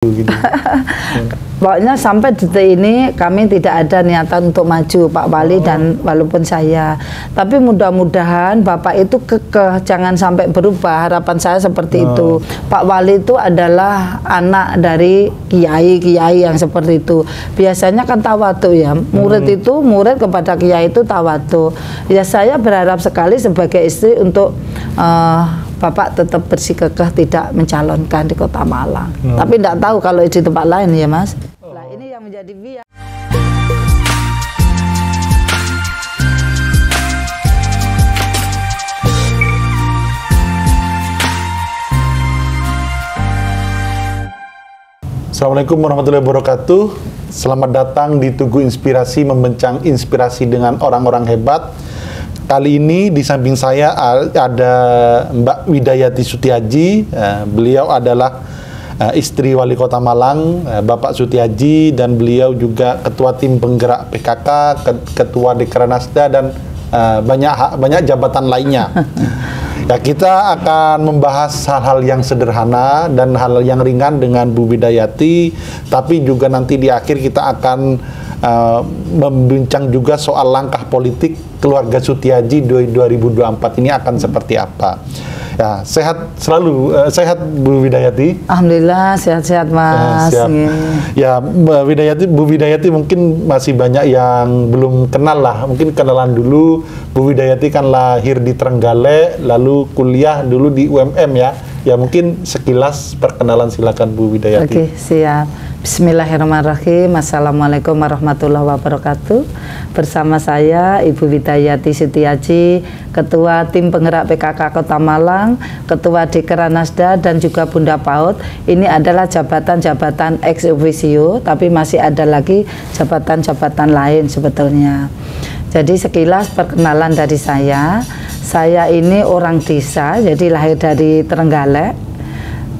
gitu. Pokoknya sampai detik ini kami tidak ada niatan untuk maju Pak Wali dan walaupun saya. Tapi mudah-mudahan Bapak itu kekeh, jangan sampai berubah. Harapan saya seperti itu. Pak Wali itu adalah anak dari kiai-kiai yang seperti itu. Biasanya kan tawadu ya. Murid itu, murid kepada kiai itu tawadu. Ya saya berharap sekali sebagai istri untuk Bapak tetap bersikekoh tidak mencalonkan di Kota Malang. Tapi tidak tahu kalau di tempat lain ya Mas. Nah ini yang menjadi bias. Assalamualaikum warahmatullahi wabarakatuh. Selamat datang di Tugu Inspirasi, membincang inspirasi dengan orang-orang hebat. Kali ini di samping saya ada Mbak Widayati Sutiaji. Beliau adalah istri Wali Kota Malang, Bapak Sutiaji, dan beliau juga Ketua Tim Penggerak PKK, Ketua Dekranasda, dan banyak jabatan lainnya. Ya, kita akan membahas hal-hal yang sederhana dan hal yang ringan dengan Bu Widayati, tapi juga nanti di akhir kita akan membincang juga soal langkah politik keluarga Sutiaji 2024 ini akan seperti apa. Ya, sehat selalu, sehat Bu Widayati. Alhamdulillah sehat-sehat Mas. Siap. Ya, Bu Widayati mungkin masih banyak yang belum kenal lah. Mungkin kenalan dulu. Bu Widayati kan lahir di Trenggalek, lalu kuliah dulu di UMM ya. Ya mungkin sekilas perkenalan silakan Bu Widayati. Oke, siap. Bismillahirrahmanirrahim. Assalamualaikum warahmatullahi wabarakatuh. Bersama saya Ibu Widayati Sutiaji, Ketua Tim Penggerak PKK Kota Malang, Ketua Dekranasda, dan juga Bunda PAUD. Ini adalah jabatan-jabatan ex officio, tapi masih ada lagi jabatan-jabatan lain sebetulnya. Jadi sekilas perkenalan dari saya ini orang desa, jadi lahir dari Trenggalek,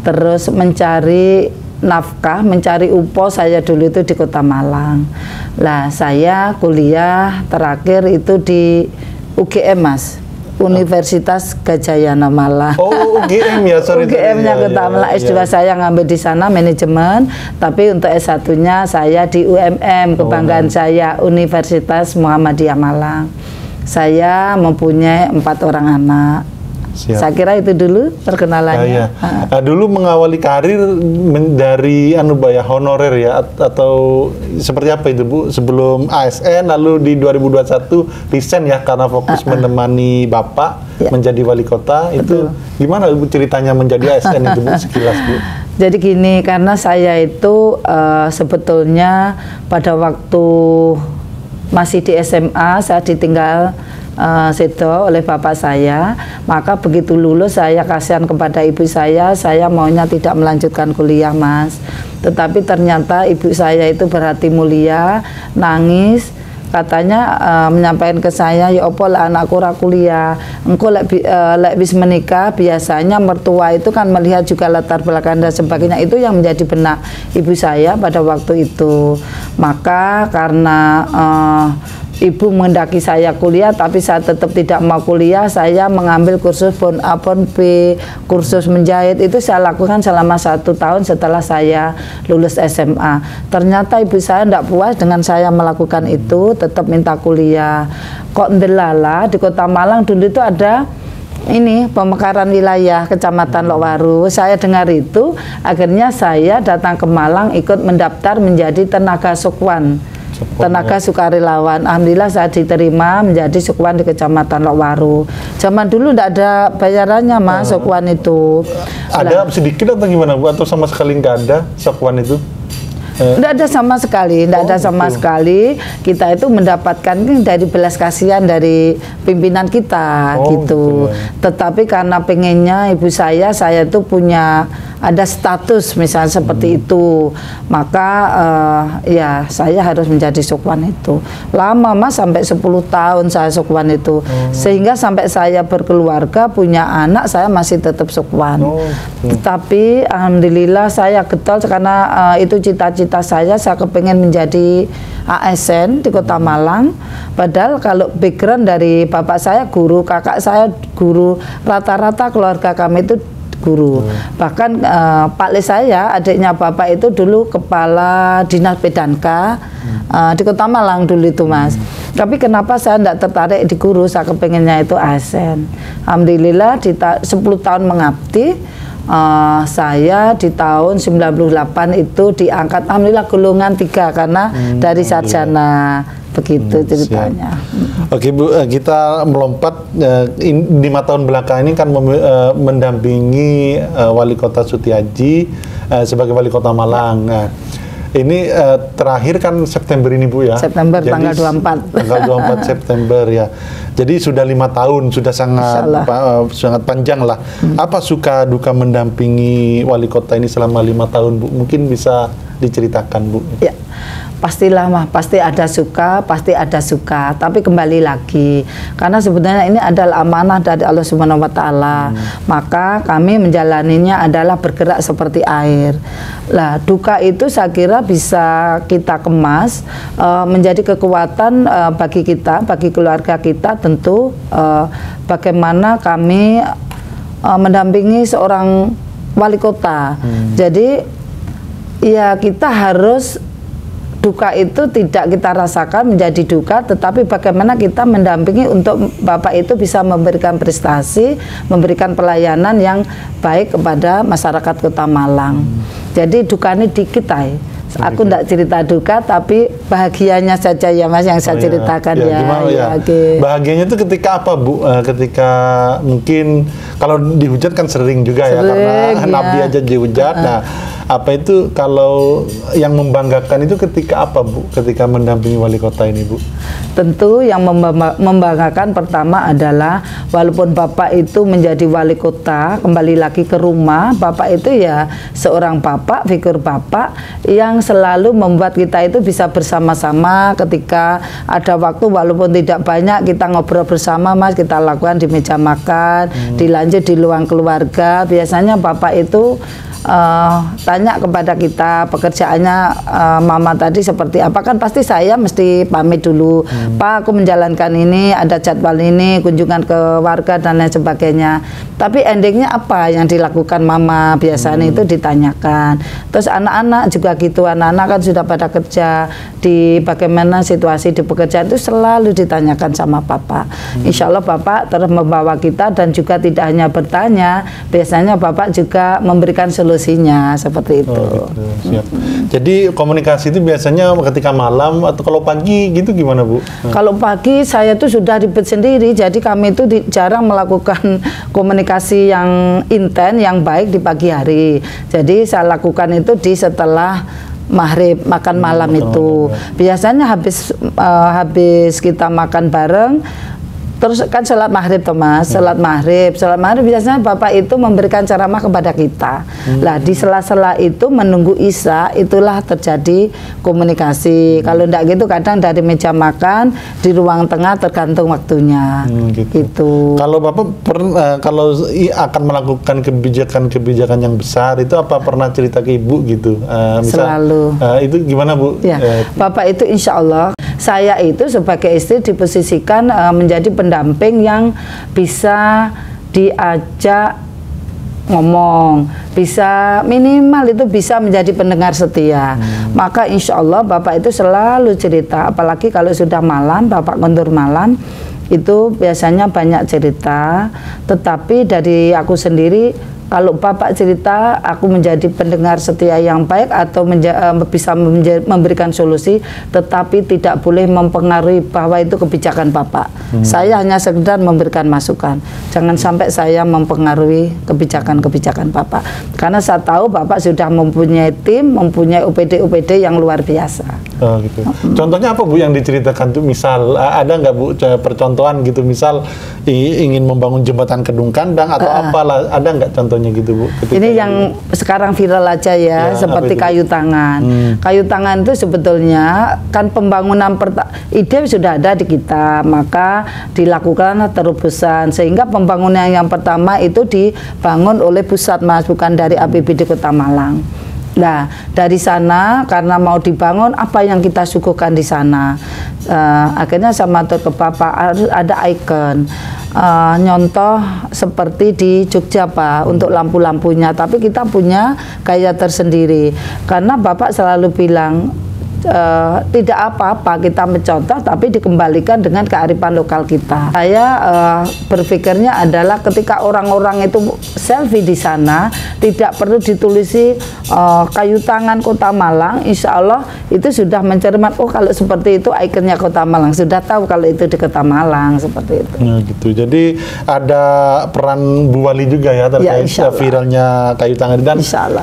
terus mencari nafkah, mencari upo saya dulu itu di Kota Malang. Lah saya kuliah terakhir itu di UGM Mas, Universitas Gadjah Yana Malang. Oh UGM ya, sorry. UGM-nya Kota Malang. S2 saya ngambil di sana manajemen, tapi untuk S1-nya saya di UMM, kebanggaan saya, Universitas Muhammadiyah Malang. Saya mempunyai 4 orang anak. Siap. Saya kira itu dulu perkenalannya. Dulu mengawali karir dari honorer ya, atau seperti apa itu Bu? Sebelum ASN, lalu di 2021 resign ya karena fokus menemani Bapak menjadi wali kota. Itu gimana Bu ceritanya menjadi ASN itu Bu, sekilas Bu? Jadi gini, karena saya itu sebetulnya pada waktu masih di SMA saya ditinggal sedo oleh bapak saya, maka begitu lulus saya kasihan kepada ibu saya maunya tidak melanjutkan kuliah Mas, tetapi ternyata ibu saya itu berhati mulia, nangis, katanya menyampaikan ke saya, ya opo lah anakku ora kuliah, engko lek bis menikah biasanya mertua itu kan melihat juga latar belakang dan sebagainya. Itu yang menjadi benak ibu saya pada waktu itu. Maka karena ibu menghendaki saya kuliah, tapi saya tetap tidak mau kuliah. Saya mengambil kursus Bon A, Bon B, kursus menjahit. Itu saya lakukan selama 1 tahun setelah saya lulus SMA. Ternyata ibu saya tidak puas dengan saya melakukan itu, tetap minta kuliah. Kok ndelala di Kota Malang dulu itu ada ini pemekaran wilayah Kecamatan Lokwaru. Saya dengar itu, akhirnya saya datang ke Malang ikut mendaftar menjadi tenaga sukwan. Tenaga sukarelawan. Alhamdulillah saya diterima menjadi sukwan di Kecamatan Lokwaru. Zaman dulu tidak ada bayarannya Mas, sukwan itu. Ada sedikit atau gimana Bu? Atau sama sekali nggak ada sukwan itu? Tidak ada sama sekali, tidak ada sama sekali. Kita itu mendapatkan dari belas kasihan dari pimpinan kita gitu. Tetapi karena pengennya ibu saya itu punya ada status misalnya seperti itu, maka ya saya harus menjadi sukwan itu. Lama Mas, sampai 10 tahun saya sukwan itu. Sehingga sampai saya berkeluarga punya anak saya masih tetap sukwan. Tetapi alhamdulillah saya getol karena itu cita-cita saya kepengen menjadi ASN di Kota Malang. Padahal kalau background dari bapak saya guru, kakak saya guru, rata-rata keluarga kami itu guru. Bahkan Pak Le saya, adiknya Bapak itu dulu kepala dinas Pedanka di Kota Malang dulu itu Mas. Tapi kenapa saya tidak tertarik di guru, saya kepengennya itu ASN. Alhamdulillah di 10 tahun mengabdi, saya di tahun 98 itu diangkat alhamdulillah golongan 3 karena dari sarjana. Begitu ceritanya. Oke Bu, kita melompat 5 tahun belakang ini kan mendampingi Wali Kota Sutiaji sebagai Wali Kota Malang. Nah, ini terakhir kan September ini Bu ya? September. Jadi, tanggal 24. Tanggal 24 September ya. Jadi sudah 5 tahun, sudah sangat panjang lah. Apa suka duka mendampingi Wali Kota ini selama 5 tahun Bu? Mungkin bisa diceritakan Bu. Ya. Pastilah mah, pasti ada suka, pasti ada suka. Tapi kembali lagi, karena sebenarnya ini adalah amanah dari Allah Subhanahu Wa Taala. Maka kami menjalaninya adalah bergerak seperti air. Lah, duka itu saya kira bisa kita kemas menjadi kekuatan bagi kita, bagi keluarga kita. Tentu bagaimana kami mendampingi seorang wali kota. Jadi ya kita harus duka itu tidak kita rasakan menjadi duka, tetapi bagaimana kita mendampingi untuk Bapak itu bisa memberikan prestasi, memberikan pelayanan yang baik kepada masyarakat Kota Malang. Jadi dukanya dikit aja. Aku tidak cerita duka, tapi bahagianya saja ya Mas yang saya ceritakan ya. Okay. Bahagianya itu ketika apa Bu? Ketika mungkin kalau dihujat kan sering juga ya karena Nabi aja dihujat. Nah, apa itu kalau yang membanggakan itu ketika apa Bu? Ketika mendampingi wali kota ini Bu? Tentu yang membanggakan pertama adalah walaupun Bapak itu menjadi wali kota, kembali lagi ke rumah, Bapak itu ya seorang bapak, figur bapak yang selalu membuat kita itu bisa bersama-sama ketika ada waktu walaupun tidak banyak kita ngobrol bersama Mas, kita lakukan di meja makan, dilanjut di ruang keluarga. Biasanya Bapak itu tanya kepada kita pekerjaannya Mama tadi seperti apa, kan pasti saya mesti pamit dulu, Pak aku menjalankan ini, ada jadwal ini, kunjungan ke warga dan lain sebagainya. Tapi endingnya apa yang dilakukan Mama biasanya itu ditanyakan. Terus anak-anak juga gitu, anak-anak kan sudah pada kerja, di bagaimana situasi di pekerjaan itu selalu ditanyakan sama Bapak. Insya Allah Bapak terus membawa kita dan juga tidak hanya bertanya, biasanya Bapak juga memberikan solusinya seperti itu. Gitu, siap. Jadi komunikasi itu biasanya ketika malam atau kalau pagi gitu gimana Bu? Kalau pagi saya tuh sudah ribet sendiri, jadi kami itu jarang melakukan komunikasi yang intens, yang baik di pagi hari. Jadi saya lakukan itu di setelah maghrib, makan malam itu. Biasanya habis kita makan bareng, terus kan sholat maghrib Thomas, sholat maghrib biasanya Bapak itu memberikan ceramah kepada kita. Lah di sela-sela itu menunggu Isya itulah terjadi komunikasi. Kalau enggak gitu kadang dari meja makan di ruang tengah tergantung waktunya. Gitu. Kalau Bapak kalau akan melakukan kebijakan yang besar itu apa pernah cerita ke Ibu gitu? Selalu. Itu gimana Bu? Ya, Bapak itu insya Allah saya itu sebagai istri diposisikan menjadi pendamping yang bisa diajak ngomong, bisa minimal itu bisa menjadi pendengar setia. Maka insya Allah Bapak itu selalu cerita, apalagi kalau sudah malam, Bapak kontur malam, itu biasanya banyak cerita. Tetapi dari aku sendiri, kalau Bapak cerita, aku menjadi pendengar setia yang baik atau bisa memberikan solusi, tetapi tidak boleh mempengaruhi bahwa itu kebijakan Bapak. Saya hanya sekedar memberikan masukan. Jangan sampai saya mempengaruhi kebijakan-kebijakan Bapak. Karena saya tahu Bapak sudah mempunyai tim, mempunyai UPD-UPD yang luar biasa. Oh, gitu. Contohnya apa Bu yang diceritakan tuh? Misal ada nggak Bu percontohan gitu? Misal ingin membangun jembatan Kedung Kandang atau apalah, ada nggak contohnya gitu Bu? Ini yang sekarang viral aja ya seperti kayu tangan. Kayu tangan itu sebetulnya kan pembangunan ide sudah ada di kita, maka dilakukanlah terobosan sehingga pembangunan yang pertama itu dibangun oleh pusat Mas, bukan dari APBD Kota Malang. Nah, dari sana karena mau dibangun apa yang kita suguhkan di sana, akhirnya saya matur ke Bapak harus ada ikon. nyontoh seperti di Jogja Pak untuk lampu-lampunya, tapi kita punya gaya tersendiri karena Bapak selalu bilang tidak apa-apa kita mencontoh tapi dikembalikan dengan kearifan lokal kita. Saya berpikirnya adalah ketika orang-orang itu selfie di sana tidak perlu ditulisi kayu tangan Kota Malang, insya Allah itu sudah mencermat, oh kalau seperti itu ikonnya Kota Malang, sudah tahu kalau itu di Kota Malang seperti itu. Nah, gitu. Jadi ada peran Bu Wali juga ya terkait viralnya kayu tangan, dan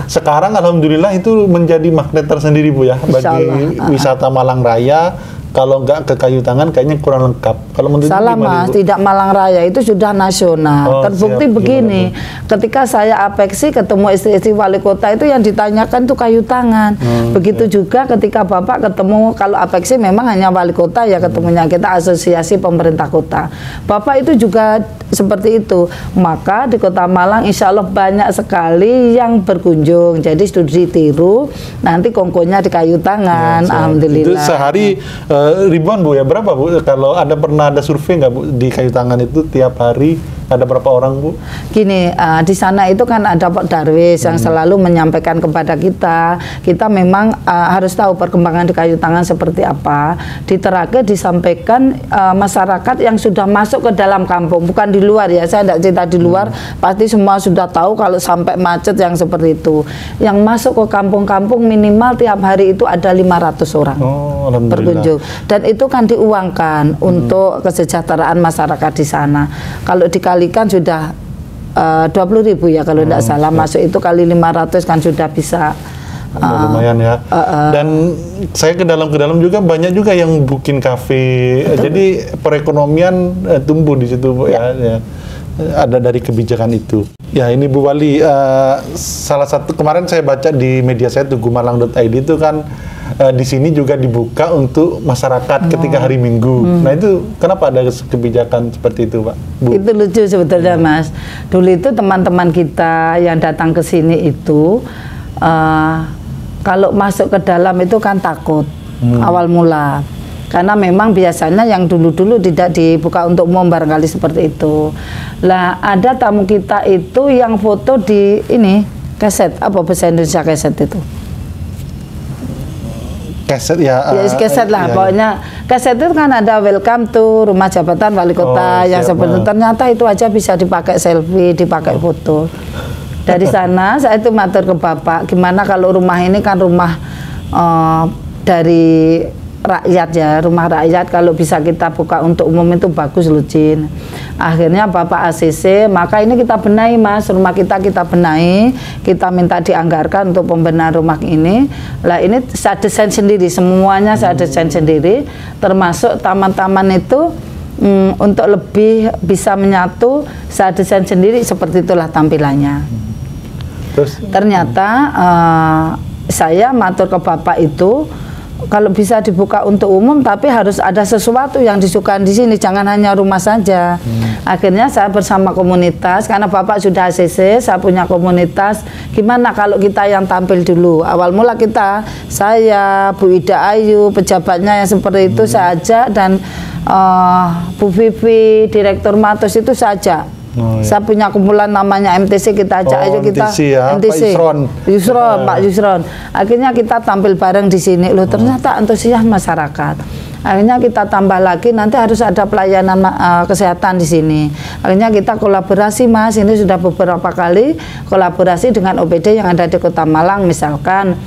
sekarang alhamdulillah itu menjadi magnet tersendiri Bu ya bagi wisata Malang Raya. Kalau nggak ke kayu tangan kayaknya kurang lengkap. Kalau menurut salah Mas, tidak Malang Raya, itu sudah nasional. Terbukti begini, ketika saya apeksi ketemu istri-istri wali kota itu yang ditanyakan tuh kayu tangan. Begitu juga ketika Bapak ketemu, kalau apeksi memang hanya wali kota ya ketemunya, kita asosiasi pemerintah kota. Bapak itu juga seperti itu. Maka di Kota Malang insya Allah banyak sekali yang berkunjung. Jadi studi tiru, nanti kongkonya di kayu tangan. Alhamdulillah. Itu sehari ribuan Bu ya, berapa Bu? Kalau pernah ada survei nggak Bu di kayu tangan itu tiap hari ada berapa orang Bu? Gini, di sana itu kan ada Pak Darwis yang selalu menyampaikan kepada kita. Kita memang harus tahu perkembangan di kayu tangan seperti apa. Di Terake disampaikan masyarakat yang sudah masuk ke dalam kampung, bukan di luar ya. Saya tidak cerita di luar, pasti semua sudah tahu kalau sampai macet yang seperti itu. Yang masuk ke kampung-kampung minimal tiap hari itu ada 500 orang berkunjung. Dan itu kan diuangkan untuk kesejahteraan masyarakat di sana. Kalau dikalikan sudah 20.000 ya kalau tidak salah, masuk itu kali 500 kan sudah bisa. Lumayan ya. Dan saya ke dalam juga banyak juga yang bikin kafe. Jadi perekonomian tumbuh di situ Bu ya. Ada dari kebijakan itu. Ya ini Bu Wali, salah satu kemarin saya baca di media saya tugumalang.id itu kan di sini juga dibuka untuk masyarakat ketika hari Minggu. Nah itu kenapa ada kebijakan seperti itu Pak? Bu? Itu lucu sebetulnya Mas. Dulu itu teman-teman kita yang datang ke sini itu kalau masuk ke dalam itu kan takut awal mula. Karena memang biasanya yang dulu-dulu tidak dibuka untuk umum, barangkali seperti itu. Lah ada tamu kita itu yang foto di ini keset, apa bahasa Indonesia keset itu? Keset ya. Keset lah, pokoknya keset itu kan ada welcome to rumah jabatan wali kota yang sebenarnya ternyata itu aja bisa dipakai selfie, dipakai foto. Dari sana saya itu matur ke Bapak, gimana kalau rumah ini kan rumah dari rakyat ya, rumah rakyat, kalau bisa kita buka untuk umum itu bagus loh Jin. Akhirnya Bapak ACC, maka ini kita benahi Mas, rumah kita benahi, kita minta dianggarkan untuk pembenahan rumah ini. Lah ini saya desain sendiri, semuanya saya desain sendiri, termasuk taman-taman itu untuk lebih bisa menyatu, saya desain sendiri, seperti itulah tampilannya. Terus ternyata saya matur ke Bapak itu, kalau bisa dibuka untuk umum tapi harus ada sesuatu yang disukai di sini, jangan hanya rumah saja. Akhirnya saya bersama komunitas, karena Bapak sudah ACC, saya punya komunitas, gimana kalau kita yang tampil dulu. Awal mula saya, Bu Ida Ayu, pejabatnya yang seperti itu saya ajak, dan Bu Vivi, Direktur Matos itu saya ajak. Saya punya kumpulan namanya MTC, kita ajak aja kita MTC, Pak Yusron. Akhirnya kita tampil bareng di sini, loh ternyata antusias masyarakat. Akhirnya kita tambah lagi, nanti harus ada pelayanan kesehatan di sini. Akhirnya kita kolaborasi Mas, ini sudah beberapa kali kolaborasi dengan OPD yang ada di Kota Malang, misalkan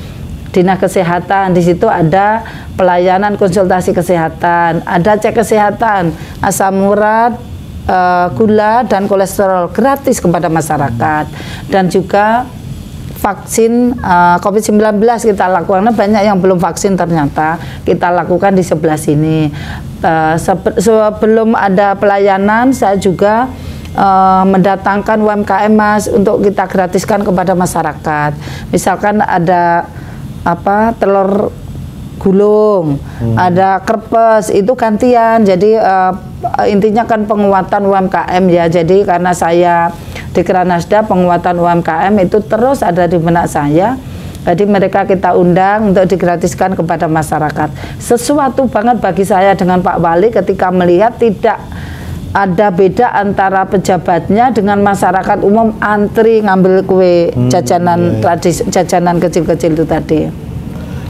Dinas Kesehatan, di situ ada pelayanan konsultasi kesehatan, ada cek kesehatan, asam urat, gula dan kolesterol gratis kepada masyarakat, dan juga vaksin COVID-19 kita lakukan. Banyak yang belum vaksin ternyata kita lakukan di sebelah sini. Sebelum ada pelayanan saya juga mendatangkan UMKM Mas untuk kita gratiskan kepada masyarakat. Misalkan ada telur gulung, ada kerpes, itu gantian. Jadi intinya kan penguatan UMKM ya. Jadi karena saya di Kranasda, penguatan UMKM itu terus ada di benak saya. Jadi mereka kita undang untuk digratiskan kepada masyarakat. Sesuatu banget bagi saya dengan Pak Wali ketika melihat tidak ada beda antara pejabatnya dengan masyarakat umum antri ngambil kue jajanan tradisi, jajanan kecil-kecil itu tadi.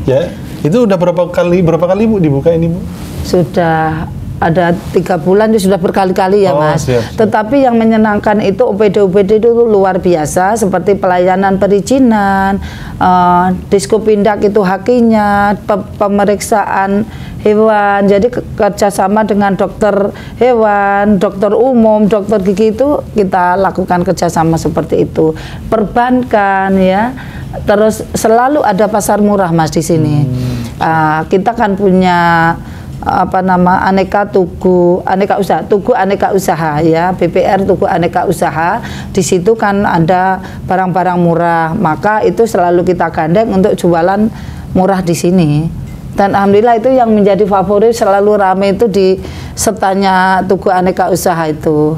Ya, itu udah berapa kali Bu dibuka ini Bu? Sudah ada 3 bulan, sudah berkali-kali ya Mas. Siap. Tetapi yang menyenangkan itu OPD itu luar biasa, seperti pelayanan perizinan, disko pindak itu hakinya, pemeriksaan hewan. Jadi kerjasama dengan dokter hewan, dokter umum, dokter gigi itu kita lakukan kerjasama seperti itu. Perbankan ya, terus selalu ada pasar murah Mas di sini. Kita kan punya aneka tugu aneka usaha ya, BPR tugu aneka usaha. Di situ kan ada barang-barang murah, maka itu selalu kita gandeng untuk jualan murah di sini. Dan alhamdulillah itu yang menjadi favorit, selalu ramai itu di setanya tugu aneka usaha itu.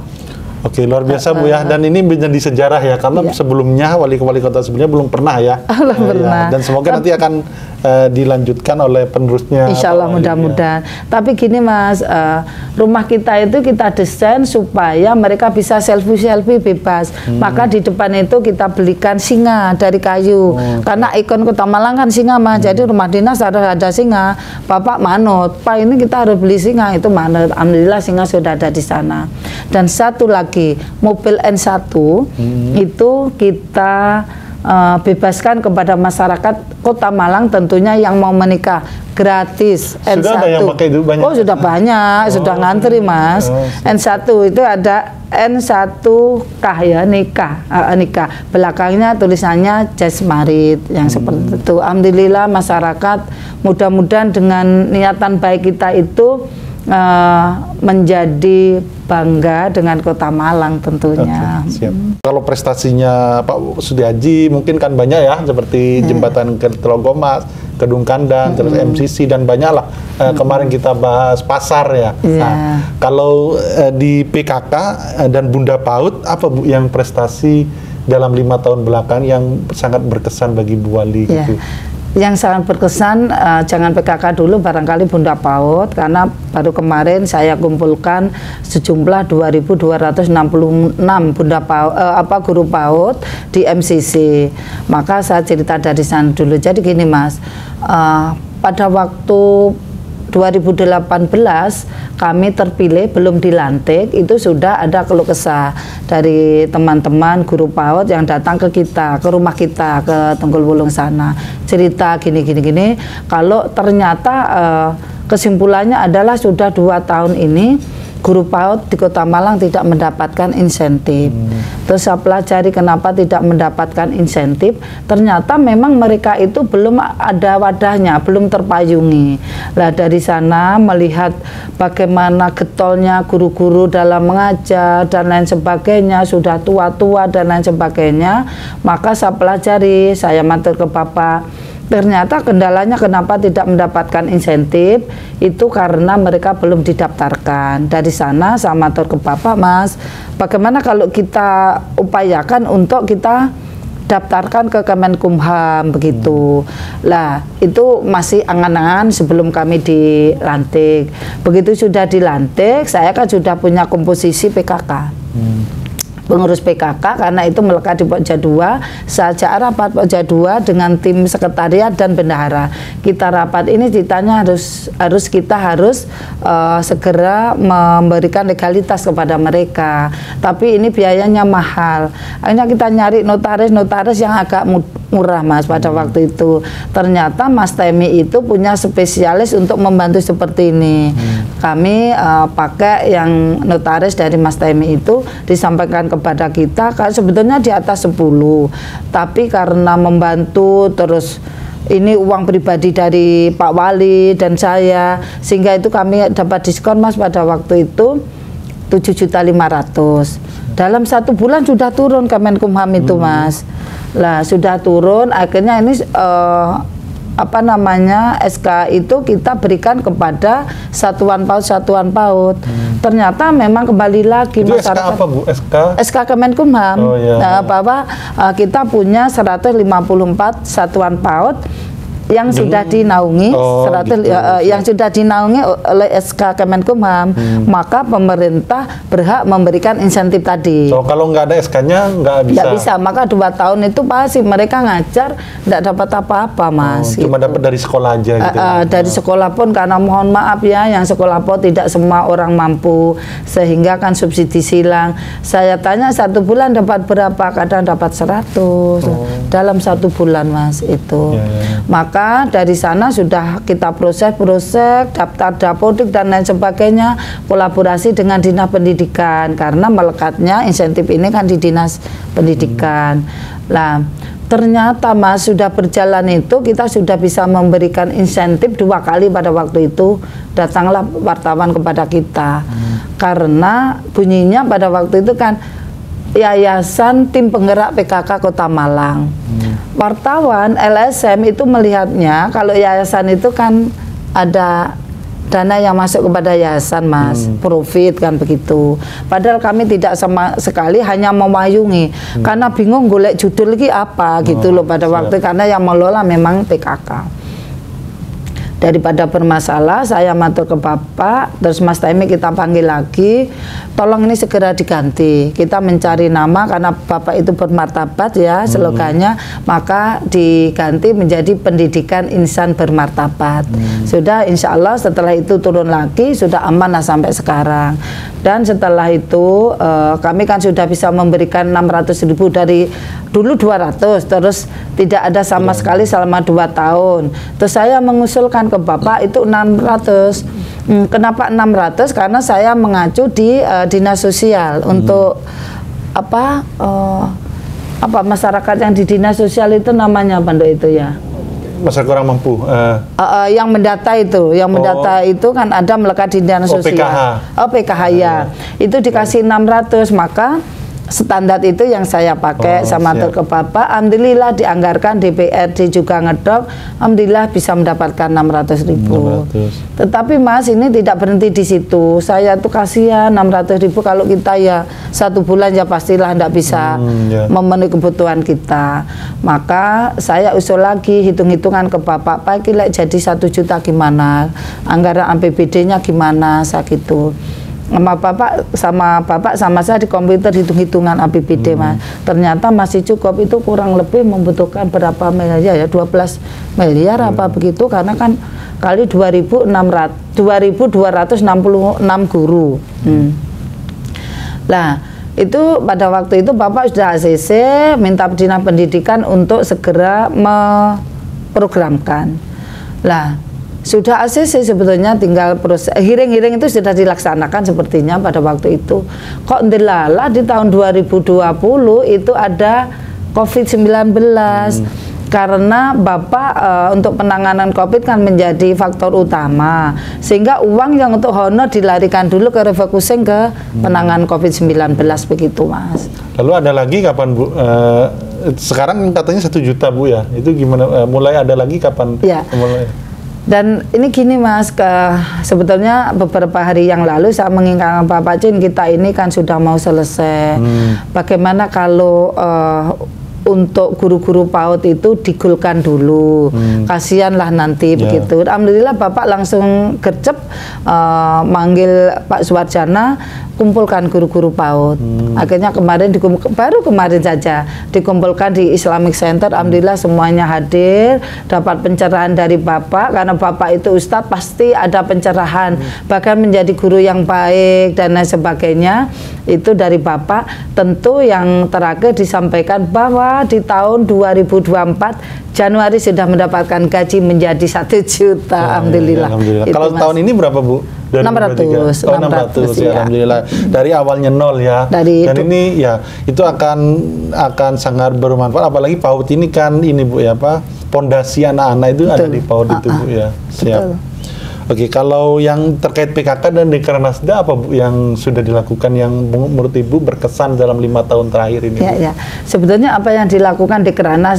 Oke, luar biasa Bu ya. Dan ini menjadi sejarah ya, karena sebelumnya wali kota sebelumnya belum pernah ya. Pernah. Dan semoga nanti akan dilanjutkan oleh penerusnya. Insya Allah mudah-mudahan. Tapi gini Mas, rumah kita itu kita desain supaya mereka bisa selfie bebas. Maka di depan itu kita belikan singa dari kayu. Karena ikon Kota Malang kan singa Mas. Jadi rumah dinas harus ada singa. Bapak manut, Pak ini kita harus beli singa, itu manut. Alhamdulillah singa sudah ada di sana. Dan satu lagi, mobil N1 itu kita bebaskan kepada masyarakat Kota Malang tentunya yang mau menikah gratis. N1. Sudah ada yang pakai itu banyak? Oh sudah banyak, sudah ngantri Mas. N1 itu ada N1K ya, nikah. Belakangnya tulisannya Jasmarit yang seperti itu. Alhamdulillah masyarakat mudah-mudahan dengan niatan baik kita itu menjadi bangga dengan Kota Malang tentunya. Siap. Kalau prestasinya Pak Sutiaji mungkin kan banyak ya, seperti jembatan ke Telogomas, Kedung Kandang, terus MCC dan banyak lah. Kemarin kita bahas pasar ya. Nah, kalau di PKK dan Bunda PAUD, apa Bu yang prestasi dalam 5 tahun belakang yang sangat berkesan bagi Bu Wali gitu? Yang sangat berkesan, jangan PKK dulu, barangkali Bunda PAUD, karena baru kemarin saya kumpulkan sejumlah 2.266 Bunda PAUD, guru PAUD di MCC. Maka saya cerita dari sana dulu. Jadi gini Mas, pada waktu 2018 kami terpilih, belum dilantik, itu sudah ada keluh kesah dari teman-teman guru PAUD yang datang ke kita, ke rumah kita, ke Tunggul Wulung sana, cerita gini, kalau ternyata kesimpulannya adalah sudah 2 tahun ini guru PAUD di Kota Malang tidak mendapatkan insentif. Terus saya pelajari kenapa tidak mendapatkan insentif. Ternyata memang mereka itu belum ada wadahnya, belum terpayungi. Nah dari sana melihat bagaimana getolnya guru-guru dalam mengajar dan lain sebagainya, sudah tua-tua dan lain sebagainya, maka saya pelajari, saya matur ke Bapak. Ternyata kendalanya kenapa tidak mendapatkan insentif itu karena mereka belum didaftarkan. Dari sana saya matur ke Bapak, Mas, bagaimana kalau kita upayakan untuk kita daftarkan ke Kemenkumham begitu. Lah, itu masih angan-angan sebelum kami dilantik. Begitu sudah dilantik, saya kan sudah punya komposisi PKK. Pengurus PKK, karena itu melekat di Pokja 2. Saja rapat Pokja 2 dengan tim sekretariat dan bendahara. Kita rapat ini ditanya kita harus segera memberikan legalitas kepada mereka. Tapi ini biayanya mahal. Akhirnya kita nyari notaris yang agak murah, Mas, pada waktu itu. Ternyata Mas Temi itu punya spesialis untuk membantu seperti ini. Kami pakai yang notaris dari Mas Temi itu, disampaikan kepada kita, kan sebetulnya di atas 10, tapi karena membantu terus ini uang pribadi dari Pak Wali dan saya, sehingga itu kami dapat diskon, Mas, pada waktu itu 7.500.000. Dalam 1 bulan sudah turun Kemenkumham itu, Mas. Lah sudah turun, akhirnya ini SK itu kita berikan kepada satuan PAUD. Ternyata memang kembali lagi itu masyarakat. SK apa Bu? SK Kemenkumham. Oh, iya. Bahwa kita punya 154 satuan PAUD Yang sudah dinaungi, gitu. yang sudah dinaungi oleh SK Kemenkumham, maka pemerintah berhak memberikan insentif tadi. So, kalau nggak ada SK-nya nggak bisa. Nggak bisa, maka 2 tahun itu pasti mereka ngajar nggak dapat apa-apa, Mas. Cuma dapat dari sekolah aja gitu. Dari sekolah pun, karena mohon maaf ya, yang sekolah pun tidak semua orang mampu, sehingga kan subsidi silang. Saya tanya 1 bulan dapat berapa, kadang dapat 100 dalam 1 bulan, Mas, itu. Maka dari sana sudah kita proses daftar dapodik dan lain sebagainya, kolaborasi dengan Dinas Pendidikan, karena melekatnya insentif ini kan di Dinas Pendidikan. Lah, ternyata, Mas, sudah berjalan itu kita sudah bisa memberikan insentif 2 kali. Pada waktu itu datanglah wartawan kepada kita, karena bunyinya pada waktu itu kan Yayasan Tim Penggerak PKK Kota Malang. Wartawan LSM itu melihatnya kalau yayasan itu kan ada dana yang masuk kepada yayasan, Mas, profit kan begitu. Padahal kami tidak sama sekali, hanya memayungi, karena bingung golek judul lagi apa gitu loh pada waktu, karena yang mengelola memang PKK. Daripada bermasalah, saya matur ke Bapak, terus Mas Taimi kita panggil lagi, tolong ini segera diganti. Kita mencari nama, karena Bapak itu bermartabat ya slogannya, maka diganti menjadi Pendidikan Insan Bermartabat. Sudah, insya Allah setelah itu turun lagi, sudah aman lah sampai sekarang. Dan setelah itu kami kan sudah bisa memberikan 600.000 dari dulu 200, terus tidak ada sama sekali selama 2 tahun. Terus saya mengusulkan ke Bapak itu 600. Kenapa 600? Karena saya mengacu di Dinas Sosial untuk apa masyarakat yang di Dinas Sosial itu namanya apa itu ya? Masyarakat kurang mampu. Yang mendata itu, itu kan ada melekat di Dinas Sosial. PKH. PKH ya. Itu dikasih 600, maka standar itu yang saya pakai sama ke Bapak. Alhamdulillah dianggarkan, DPRD juga ngedok, alhamdulillah bisa mendapatkan 600.000. Tetapi, Mas, ini tidak berhenti di situ. Saya tuh kasihan 600.000 kalau kita ya 1 bulan ya pastilah tidak bisa memenuhi kebutuhan kita. Maka saya usul lagi hitung-hitungan ke Bapak, Pak kira jadi 1 juta gimana? Anggaran APBD-nya gimana? Saya gitu. Sama Bapak sama saya di komputer hitung-hitungan APBD, Mas. Ternyata masih cukup, itu kurang lebih membutuhkan berapa miliar ya, 12 miliar apa begitu, karena kan kali 2.266 guru. Nah, itu pada waktu itu Bapak sudah ACC minta Dinas Pendidikan untuk segera memprogramkan. Lah, sudah ACC sebetulnya, tinggal proses hearing itu sudah dilaksanakan sepertinya pada waktu itu. Kok ndelala di tahun 2020 itu ada COVID-19. Karena Bapak untuk penanganan COVID kan menjadi faktor utama, sehingga uang yang untuk honor dilarikan dulu ke refocusing ke penanganan COVID-19 begitu, Mas. Lalu ada lagi kapan, Bu? Sekarang katanya 1 juta, Bu, ya? Itu gimana? Mulai ada lagi kapan? Ya. Mulai? Dan ini gini, Mas, sebetulnya beberapa hari yang lalu saya mengingatkan Bapak Cin, kita ini kan sudah mau selesai. Bagaimana kalau untuk guru-guru PAUD itu digulkan dulu, kasihanlah nanti begitu. Alhamdulillah Bapak langsung gercep manggil Pak Suwarjana, kumpulkan guru-guru PAUD. Akhirnya kemarin baru kemarin saja dikumpulkan di Islamic Center. Alhamdulillah semuanya hadir, dapat pencerahan dari Bapak, karena Bapak itu Ustadz pasti ada pencerahan, bahkan menjadi guru yang baik dan lain sebagainya. Itu dari Bapak. Tentu yang terakhir disampaikan bahwa di tahun 2024 Januari sudah mendapatkan gaji menjadi 1 juta. Alhamdulillah. Alhamdulillah. Itu, Kalau Mas. tahun ini berapa, Bu? 600. 600 ya, ya. Alhamdulillah. Dari awalnya 0 ya. Dan ini ya itu akan sangat bermanfaat, apalagi PAUD ini kan ini, Bu, ya, apa? Pondasi anak-anak itu ada di PAUD itu, Bu, ya. Siap. Betul. Oke, kalau yang terkait PKK dan Dekranasda apa, Bu, yang sudah dilakukan yang menurut Ibu berkesan dalam 5 tahun terakhir ini? Ya. Sebetulnya apa yang dilakukan Dekranas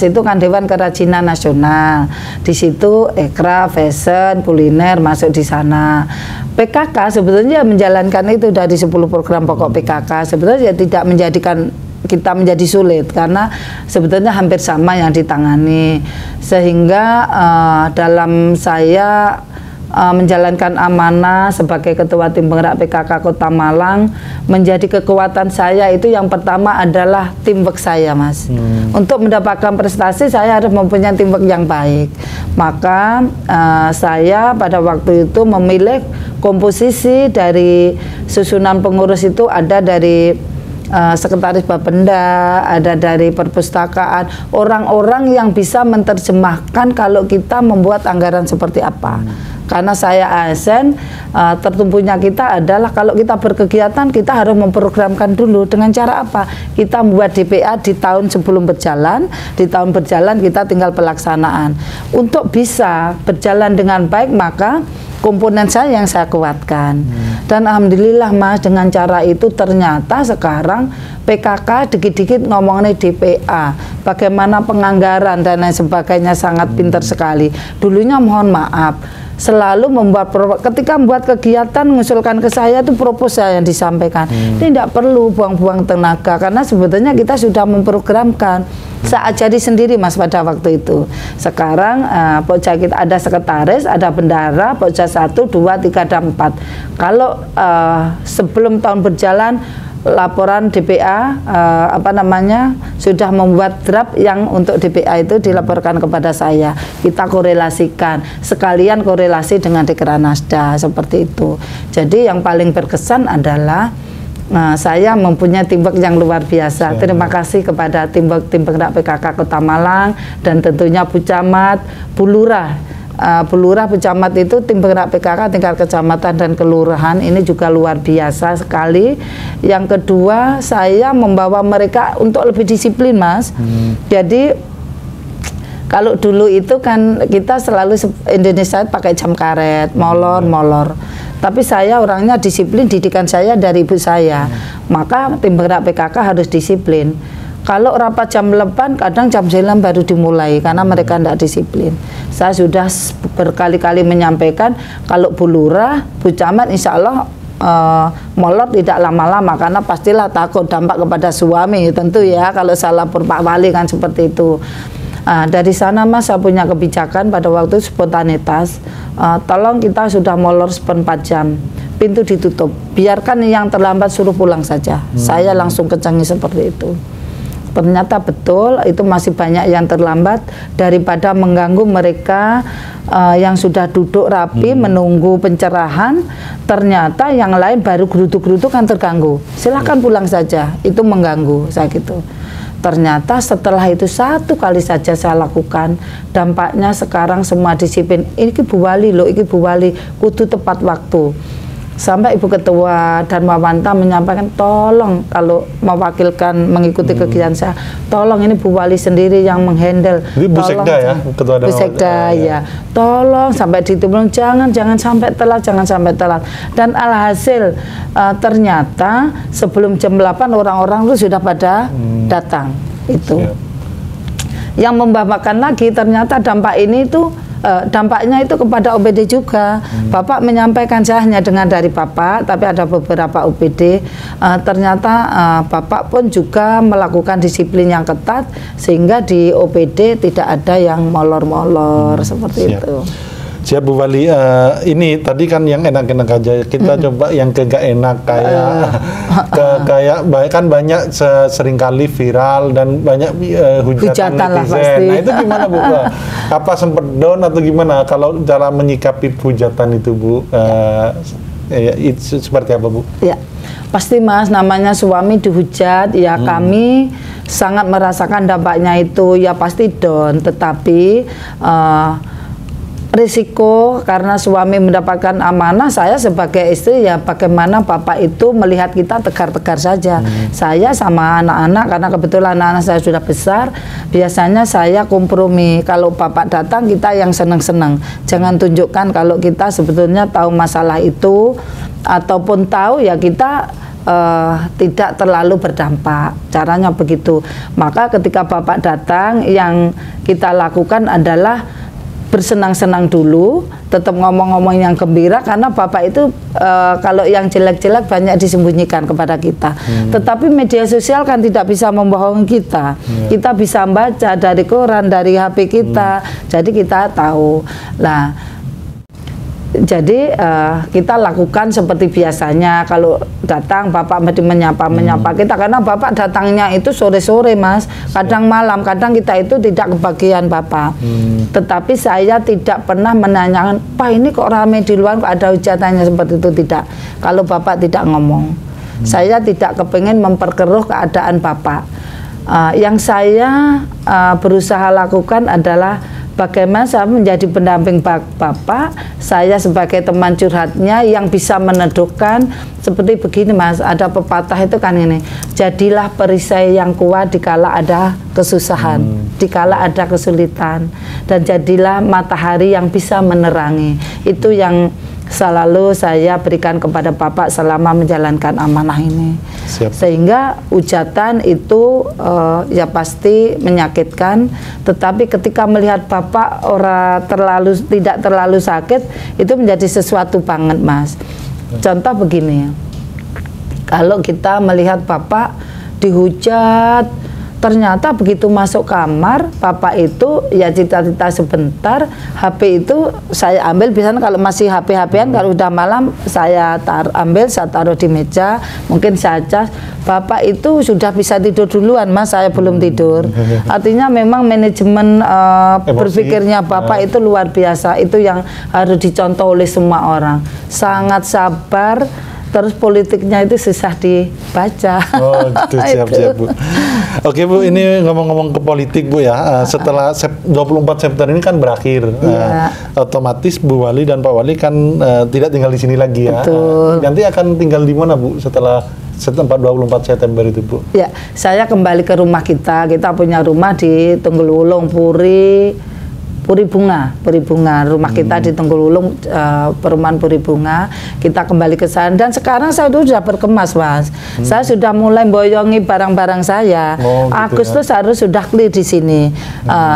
itu kan Dewan Kerajinan Nasional. Di situ Ekra, fashion, kuliner masuk di sana. PKK sebetulnya menjalankan itu dari 10 program pokok PKK. Sebetulnya tidak menjadikan kita menjadi sulit karena sebetulnya hampir sama yang ditangani, sehingga dalam saya menjalankan amanah sebagai Ketua Tim Penggerak PKK Kota Malang, menjadi kekuatan saya itu yang pertama adalah teamwork saya, Mas. Untuk mendapatkan prestasi saya harus mempunyai teamwork yang baik. Maka saya pada waktu itu memilih komposisi dari susunan pengurus itu ada dari sekretaris Bapenda, ada dari perpustakaan, orang-orang yang bisa menerjemahkan kalau kita membuat anggaran seperti apa. Karena saya ASN, tertumpunya kita adalah kalau kita berkegiatan kita harus memprogramkan dulu. Dengan cara apa? Kita membuat DPA di tahun sebelum berjalan, di tahun berjalan kita tinggal pelaksanaan. Untuk bisa berjalan dengan baik maka komponen saya yang saya kuatkan. Dan alhamdulillah, Mas, dengan cara itu ternyata sekarang PKK dikit-dikit ngomongnya DPA, bagaimana penganggaran dan lain sebagainya sangat pintar sekali. Dulunya mohon maaf, selalu membuat ketika membuat kegiatan mengusulkan ke saya itu proposal yang disampaikan. Ini tidak perlu buang-buang tenaga karena sebetulnya kita sudah memprogramkan. Saya ajari sendiri, Mas, pada waktu itu. Sekarang Pokja kita ada sekretaris, ada bendara, Pokja 1, 2, 3, dan 4. Kalau sebelum tahun berjalan laporan DPA sudah membuat draft yang untuk DPA itu dilaporkan kepada saya. Kita korelasikan, sekalian korelasi dengan Dekranasda seperti itu. Jadi yang paling berkesan adalah saya mempunyai teamwork yang luar biasa. Terima kasih kepada tim penggerak PKK Kota Malang dan tentunya Bu Camat, Bu Lurah. Bu Lurah, Bu Camat itu tim penggerak PKK tingkat kecamatan dan kelurahan ini juga luar biasa sekali. Yang kedua, saya membawa mereka untuk lebih disiplin, Mas. Jadi kalau dulu itu kan kita selalu Indonesia pakai jam karet, molor. Tapi saya orangnya disiplin, didikan saya dari ibu saya. Maka tim penggerak PKK harus disiplin. Kalau rapat jam 8, kadang jam 9 baru dimulai karena mereka tidak disiplin. Saya sudah berkali-kali menyampaikan kalau Bu Lurah, Bu Camat insya Allah molor tidak lama-lama karena pastilah takut dampak kepada suami tentu ya kalau saya lapor Pak Wali kan seperti itu. Dari sana, Mas, saya punya kebijakan pada waktu spontanitas. Tolong kita sudah molor seperempat jam, pintu ditutup, biarkan yang terlambat suruh pulang saja. Saya langsung kecangi seperti itu. Ternyata betul itu masih banyak yang terlambat daripada mengganggu mereka yang sudah duduk rapi menunggu pencerahan. Ternyata yang lain baru geruduk-geruduk kan terganggu. Silahkan pulang saja, itu mengganggu saya gitu. Ternyata setelah itu satu kali saja saya lakukan, dampaknya sekarang semua disiplin. Ini Bu Wali loh, ini Bu Wali kudu tepat waktu. Sampai Ibu Ketua dan Mawanta menyampaikan, tolong kalau mewakilkan mengikuti kegiatan saya, tolong ini Bu Wali sendiri yang menghandle. Jadi Bu Sekda ya, Ketua dan Bu Sekda ya. Tolong sampai ditulis, jangan sampai telat, jangan sampai telat. Dan alhasil ternyata sebelum jam 8 orang-orang itu sudah pada datang. Itu. Yang membahayakan lagi ternyata dampak ini itu dampaknya itu kepada OPD juga. Bapak menyampaikan saya hanya dengar dari Bapak, tapi ada beberapa OPD. Ternyata Bapak pun juga melakukan disiplin yang ketat sehingga di OPD tidak ada yang molor-molor seperti itu. Siap Bu Wali, ini tadi kan yang enak-enak aja, kita coba yang ke gak enak kayak kan banyak seringkali viral dan banyak hujatan netizen. Nah itu gimana Bu? Apa sempat down atau gimana kalau cara menyikapi hujatan itu Bu? Itu seperti apa Bu? Ya, pasti Mas, namanya suami dihujat ya kami sangat merasakan dampaknya itu ya pasti down, tetapi risiko karena suami mendapatkan amanah, saya sebagai istri ya bagaimana Bapak itu melihat kita tegar-tegar saja. Saya sama anak-anak, karena kebetulan anak-anak saya sudah besar, biasanya saya kompromi. Kalau Bapak datang kita yang senang-senang, jangan tunjukkan kalau kita sebetulnya tahu masalah itu, ataupun tahu ya kita tidak terlalu berdampak, caranya begitu. Maka ketika Bapak datang, yang kita lakukan adalah bersenang-senang dulu, tetap ngomong-ngomong yang gembira, karena Bapak itu kalau yang jelek-jelek banyak disembunyikan kepada kita. Tetapi media sosial kan tidak bisa membohongi kita. Kita bisa baca dari koran, dari HP kita, jadi kita tahu. Nah, jadi kita lakukan seperti biasanya. Kalau datang Bapak menyapa kita, karena Bapak datangnya itu sore-sore, Mas, kadang malam, kadang kita itu tidak kebagian Bapak. Tetapi saya tidak pernah menanyakan, Pak ini kok rame di luar, ada hujatannya, seperti itu, tidak. Kalau Bapak tidak ngomong, saya tidak kepingin memperkeruh keadaan Bapak. Yang saya berusaha lakukan adalah bagaimana saya menjadi pendamping Bapak, saya sebagai teman curhatnya yang bisa meneduhkan. Seperti begini, Mas, ada pepatah itu kan ini, jadilah perisai yang kuat dikala ada kesusahan, dikala ada kesulitan, dan jadilah matahari yang bisa menerangi. Itu yang selalu saya berikan kepada Bapak selama menjalankan amanah ini. Siap. Sehingga hujatan itu ya pasti menyakitkan, tetapi ketika melihat Bapak tidak terlalu sakit, itu menjadi sesuatu banget, Mas. Contoh begini, kalau kita melihat Bapak dihujat, ternyata begitu masuk kamar, Bapak itu ya cita-cita sebentar, HP itu saya ambil, biasanya kalau masih HP-HPan, kalau udah malam saya ambil, saya taruh di meja, mungkin saya cas. Bapak itu sudah bisa tidur duluan, Mas, saya belum tidur. Artinya memang manajemen berpikirnya Bapak itu luar biasa, itu yang harus dicontoh oleh semua orang. Sangat sabar. Terus politiknya itu susah dibaca. Oh, gitu, siap-siap, Bu. Oke, Bu, ini ngomong-ngomong ke politik, Bu, ya. Setelah 24 September ini kan berakhir. Otomatis Bu Wali dan Pak Wali kan tidak tinggal di sini lagi, ya. Betul. Nanti akan tinggal di mana, Bu, setelah 24 September itu, Bu? Ya, saya kembali ke rumah kita. Kita punya rumah di Tunggul-Wulung, Puri Bunga, rumah kita di Tunggul-Wulung, perumahan Puri Bunga. Kita kembali ke sana, dan sekarang saya sudah berkemas, Mas. Saya sudah mulai boyongi barang-barang saya. Agustus harus sudah clear di sini.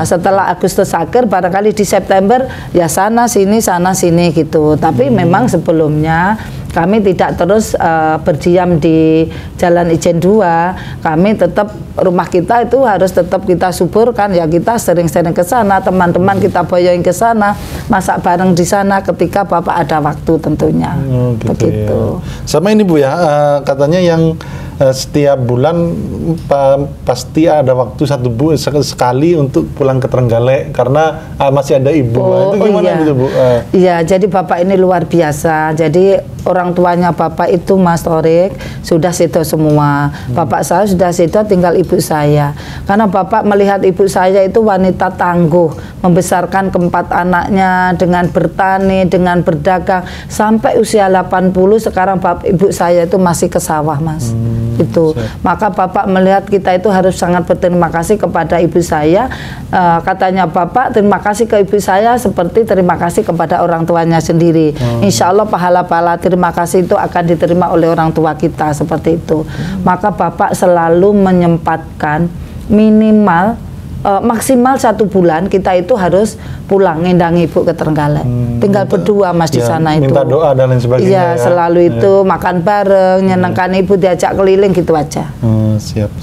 Setelah Agustus akhir, barangkali di September ya sana sini gitu. Tapi memang sebelumnya kami tidak terus berdiam di Jalan Ijen 2. Kami tetap, rumah kita itu harus tetap kita suburkan, ya kita sering-sering ke sana, teman-teman kita boyongin ke sana, masak bareng di sana ketika Bapak ada waktu tentunya. Gitu, begitu. Ya. Sama ini, Bu, ya, katanya yang setiap bulan pasti ada waktu sekali untuk pulang ke Trenggalek karena masih ada ibu. Itu gimana gitu, Bu? Iya, jadi Bapak ini luar biasa. Jadi orang tuanya Bapak itu, Mas Torik, sudah sedo semua. Bapak saya sudah sedo, tinggal ibu saya. Karena Bapak melihat ibu saya itu wanita tangguh, membesarkan keempat anaknya dengan bertani, dengan berdagang, sampai usia 80, sekarang ibu saya itu masih ke sawah, Mas. Itu. Maka Bapak melihat kita itu harus sangat berterima kasih kepada ibu saya. Katanya Bapak, terima kasih ke ibu saya seperti terima kasih kepada orang tuanya sendiri. Insya Allah pahala-pahala terima kasih itu akan diterima oleh orang tua kita, seperti itu. Maka Bapak selalu menyempatkan minimal maksimal 1 bulan kita itu harus pulang ngendang ibu ke Trenggalek. Tinggal berdua, Mas, di sana itu. Minta doa dan lain sebagainya. Iya, selalu itu makan bareng, nyenengkan ibu, diajak keliling gitu aja. Siap.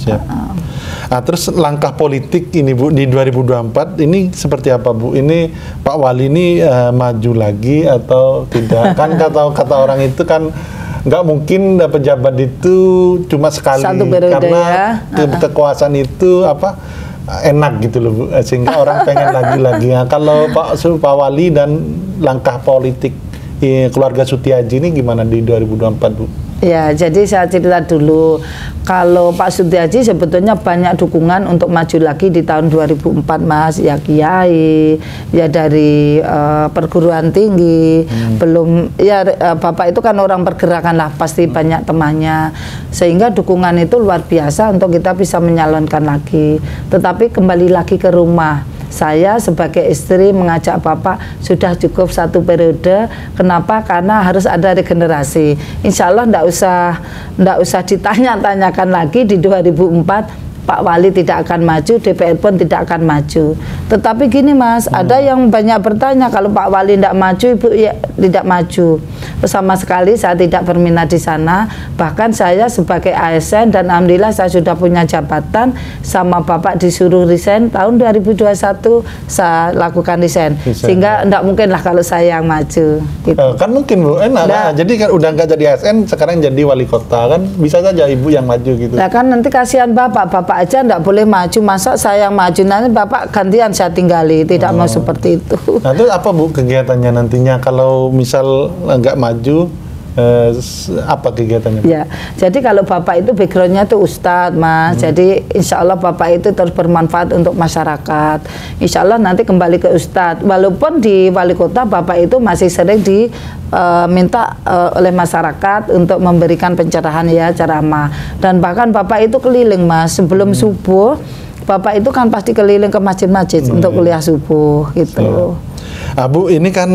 Nah, terus langkah politik ini, Bu, di 2024 ini seperti apa, Bu? Ini Pak Wali ini maju lagi atau tidak? Kan kata orang itu kan nggak mungkin pejabat itu cuma sekali, karena kekuasaan itu enak gitu loh, Bu, sehingga orang pengen lagi-lagi. Nah, kalau Pak Wali dan langkah politik keluarga Sutiaji ini gimana di 2024, Bu? Ya, jadi saya cerita dulu. Kalau Pak Sutiaji sebetulnya banyak dukungan untuk maju lagi di tahun 2004, Mas. Ya kiai, ya dari perguruan tinggi, belum ya Bapak itu kan orang pergerakan lah, pasti banyak temannya. Sehingga dukungan itu luar biasa untuk kita bisa menyalonkan lagi. Tetapi kembali lagi ke rumah. Saya sebagai istri mengajak Bapak, sudah cukup 1 periode. Kenapa? Karena harus ada regenerasi. Insya Allah ndak usah ditanya-tanyakan lagi di 2004. Pak Wali tidak akan maju, DPR pun tidak akan maju. Tetapi gini Mas, ada yang banyak bertanya, kalau Pak Wali tidak maju, Ibu ya tidak maju. Sama sekali saya tidak berminat di sana. Bahkan saya sebagai ASN dan alhamdulillah saya sudah punya jabatan, sama Bapak disuruh resign tahun 2021 saya lakukan resign. Sehingga tidak mungkin lah kalau saya yang maju. Gitu. Kan mungkin Bu, enak. Nah, jadi kan udah nggak jadi ASN, sekarang jadi wali kota kan bisa saja Ibu yang maju gitu. Nah kan nanti kasihan Bapak aja nggak boleh maju, masa saya yang maju, nanti Bapak gantian saya tinggali, tidak mau seperti itu. Nah itu apa Bu kegiatannya nantinya kalau misal nggak maju? Apa kegiatannya? Ya, jadi kalau Bapak itu backgroundnya itu Ustadz Mas, jadi insya Allah Bapak itu terus bermanfaat untuk masyarakat. Insya Allah nanti kembali ke Ustadz. Walaupun di wali kota Bapak itu masih sering diminta oleh masyarakat untuk memberikan pencerahan ya, ceramah. Dan bahkan Bapak itu keliling Mas, sebelum subuh Bapak itu kan pasti keliling ke masjid-masjid untuk kuliah subuh gitu. Bu, ini kan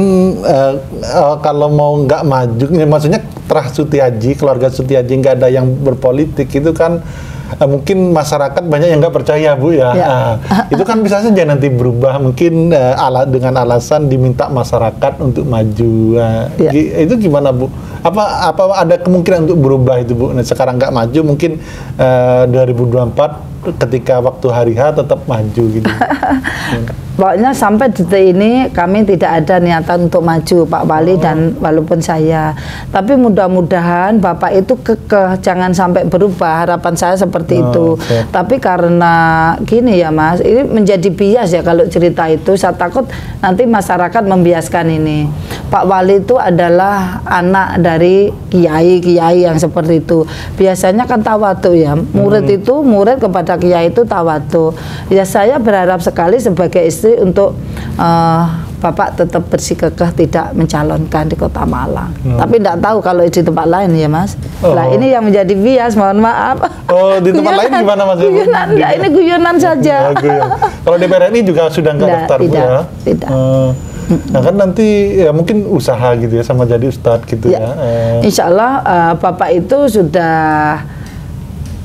kalau mau nggak maju, maksudnya terah Sutiaji, keluarga Sutiaji nggak ada yang berpolitik, itu kan mungkin masyarakat banyak yang nggak percaya Bu ya. Itu kan bisa saja nanti berubah, mungkin dengan alasan diminta masyarakat untuk maju. Itu gimana Bu? Apa ada kemungkinan untuk berubah itu Bu? Nah, sekarang nggak maju, mungkin 2024 ketika waktu hari H tetap maju gitu. Pokoknya sampai detik ini kami tidak ada niatan untuk maju Pak Wali dan walaupun saya. Tapi mudah-mudahan Bapak itu kekeh, jangan sampai berubah, harapan saya seperti itu. Tapi karena gini ya Mas, ini menjadi bias ya kalau cerita itu, saya takut nanti masyarakat membiaskan ini. Pak Wali itu adalah anak dari kiai-kiai yang seperti itu. Biasanya kan tawadu ya, murid kepada kiai itu tawadu. Ya saya berharap sekali sebagai istri untuk Bapak tetap bersikukuh tidak mencalonkan di Kota Malang. Tapi tidak tahu kalau di tempat lain ya Mas. Nah ini yang menjadi bias, mohon maaf. Di tempat lain gimana Mas? Guyonan, enggak, ini guyonan saja. Kalau DPR RI juga sudah nggak daftar Bu ya? Tidak. Nah kan nanti ya mungkin usaha gitu ya sama jadi ustadz gitu ya. Insya Allah Bapak itu sudah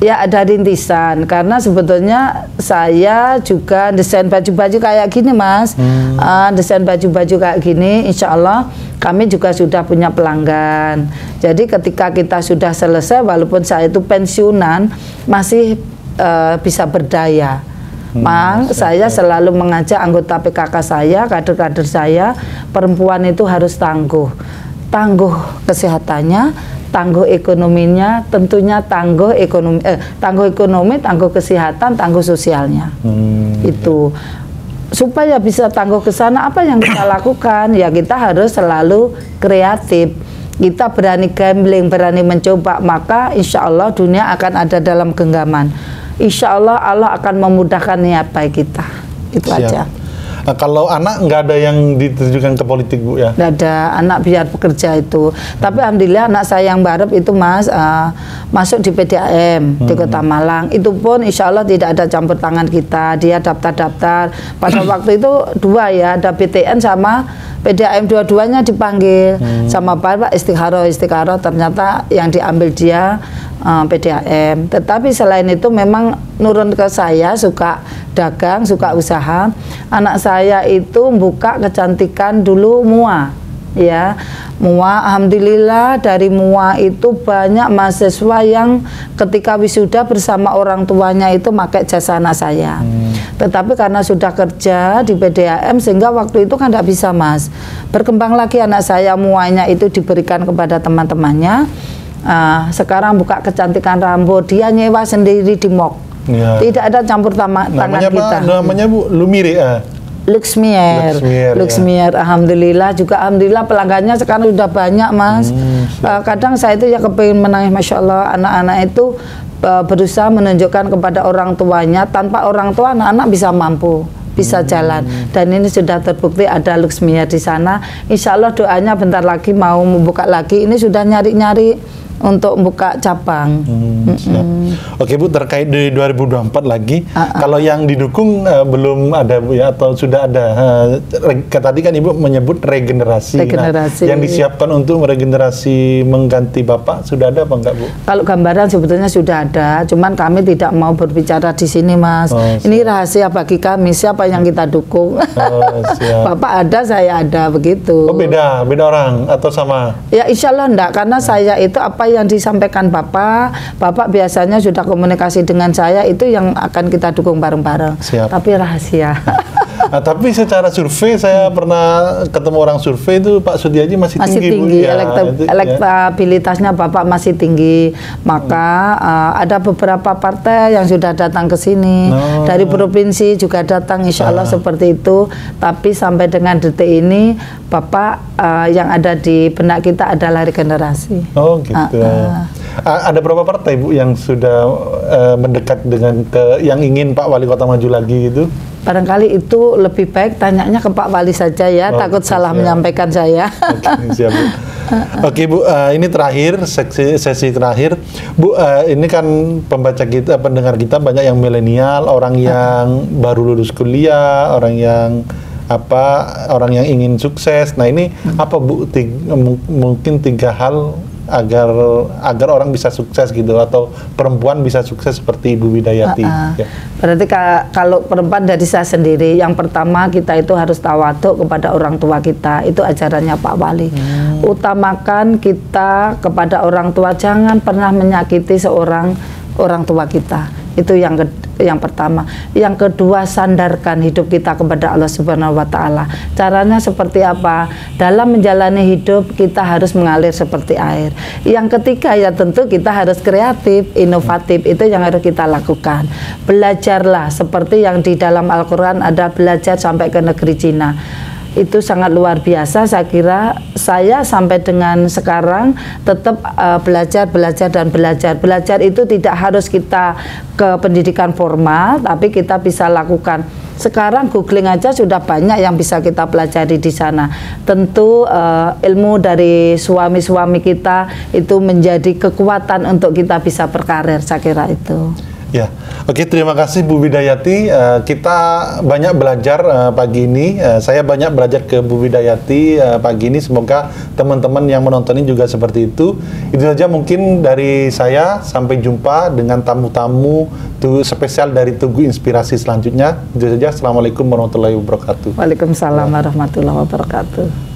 ya ada rintisan, karena sebetulnya saya juga desain baju-baju kayak gini Mas, desain baju-baju kayak gini, insya Allah kami juga sudah punya pelanggan. Jadi ketika kita sudah selesai, walaupun saya itu pensiunan, masih bisa berdaya. Saya selalu mengajak anggota PKK saya, kader-kader saya, perempuan itu harus tangguh kesehatannya, tangguh ekonominya, tentunya tangguh ekonomi, tangguh kesehatan, tangguh sosialnya. Itu supaya bisa tangguh ke sana, apa yang kita lakukan? Ya kita harus selalu kreatif. Kita berani gambling, berani mencoba, maka insya Allah dunia akan ada dalam genggaman. Insya Allah Allah akan memudahkan niat baik kita. Itu aja. Nah, kalau anak nggak ada yang ditujukan ke politik Bu ya? Nggak ada, anak biar bekerja itu. Tapi alhamdulillah anak saya yang barep itu Mas masuk di PDAM di Kota Malang. Itu pun insya Allah tidak ada campur tangan kita. Dia daftar-daftar. Pada waktu itu dua ya, ada BTN sama PDAM, dua-duanya dipanggil sama Bapak istikharah. Ternyata yang diambil dia PDAM. Tetapi selain itu memang nurun ke saya, suka dagang, suka usaha. Anak saya itu buka kecantikan dulu MUA, ya MUA. Alhamdulillah dari MUA itu banyak mahasiswa yang ketika wisuda bersama orang tuanya itu pakai jasa anak saya. Tetapi karena sudah kerja di PDAM sehingga waktu itu kan tidak bisa Mas. Berkembang lagi anak saya, MUA-nya itu diberikan kepada teman-temannya. Sekarang buka kecantikan rambut, dia nyewa sendiri di MOK. Tidak ada campur tangan kita. Namanya Bu Lumire Luxmier. Alhamdulillah pelanggannya sekarang sudah banyak Mas. Kadang saya itu ya kepingin menangis, Masya Allah, anak-anak itu berusaha menunjukkan kepada orang tuanya, tanpa orang tua anak-anak bisa mampu, bisa jalan. Dan ini sudah terbukti ada Luxmier di sana. Insya Allah doanya bentar lagi mau membuka lagi. Ini sudah nyari-nyari untuk buka cabang. Siap. Oke Bu, terkait di 2024 lagi, kalau yang didukung belum ada Bu ya, atau sudah ada? Tadi kan Ibu menyebut regenerasi. Regenerasi. Nah, yang disiapkan untuk meregenerasi mengganti Bapak sudah ada apa enggak Bu? Kalau gambaran sebetulnya sudah ada, cuman kami tidak mau berbicara di sini Mas. Ini rahasia bagi kami, siapa yang kita dukung. Siap. Bapak ada, saya ada, begitu. Oh beda orang atau sama? Ya insya Allah enggak, karena saya itu apa yang disampaikan Bapak biasanya sudah komunikasi dengan saya, itu yang akan kita dukung bareng-bareng. Tapi rahasia. Nah, tapi secara survei saya pernah ketemu orang survei itu Pak Sutiaji masih tinggi. Ya, elektabilitasnya Bapak masih tinggi. Maka ada beberapa partai yang sudah datang ke sini, dari provinsi juga datang, insya Allah seperti itu. Tapi sampai dengan detik ini Bapak yang ada di benak kita adalah regenerasi. Oh gitu. Ada berapa partai Bu yang sudah mendekat dengan yang ingin Pak Wali Kota maju lagi gitu? Barangkali itu lebih baik tanyanya ke Pak Wali saja ya, takut salah menyampaikan saya. Oke, siap Bu. Oke Bu, ini terakhir, sesi terakhir. Bu, ini kan pembaca kita, pendengar kita banyak yang milenial, orang yang baru lulus kuliah, orang yang ingin sukses. Nah ini apa Bu, mungkin 3 hal agar orang bisa sukses gitu, atau perempuan bisa sukses seperti Ibu Widayati. Ya. Berarti kalau perempuan dari saya sendiri, yang pertama kita itu harus tawaduk kepada orang tua kita, itu ajarannya Pak Wali. Utamakan kita kepada orang tua, jangan pernah menyakiti orang tua kita. Itu yang pertama. Yang kedua, sandarkan hidup kita kepada Allah Subhanahu wa Ta'ala. Caranya seperti apa? Dalam menjalani hidup kita harus mengalir seperti air. Yang ketiga ya tentu kita harus kreatif, inovatif. Itu yang harus kita lakukan. Belajarlah seperti yang di dalam Al-Quran ada, belajar sampai ke negeri Cina. Itu sangat luar biasa. Saya kira saya sampai dengan sekarang tetap belajar. Belajar itu tidak harus kita ke pendidikan formal, tapi kita bisa lakukan. Sekarang googling aja sudah banyak yang bisa kita pelajari di sana. Tentu ilmu dari suami-suami kita itu menjadi kekuatan untuk kita bisa berkarir, saya kira itu. Ya, oke, terima kasih Bu Widayati. Kita banyak belajar pagi ini. Saya banyak belajar ke Bu Widayati pagi ini. Semoga teman-teman yang menonton ini juga seperti itu. Itu saja mungkin dari saya. Sampai jumpa dengan tamu-tamu spesial dari Tugu Inspirasi selanjutnya. Itu saja. Assalamualaikum warahmatullahi wabarakatuh. Waalaikumsalam warahmatullahi wabarakatuh.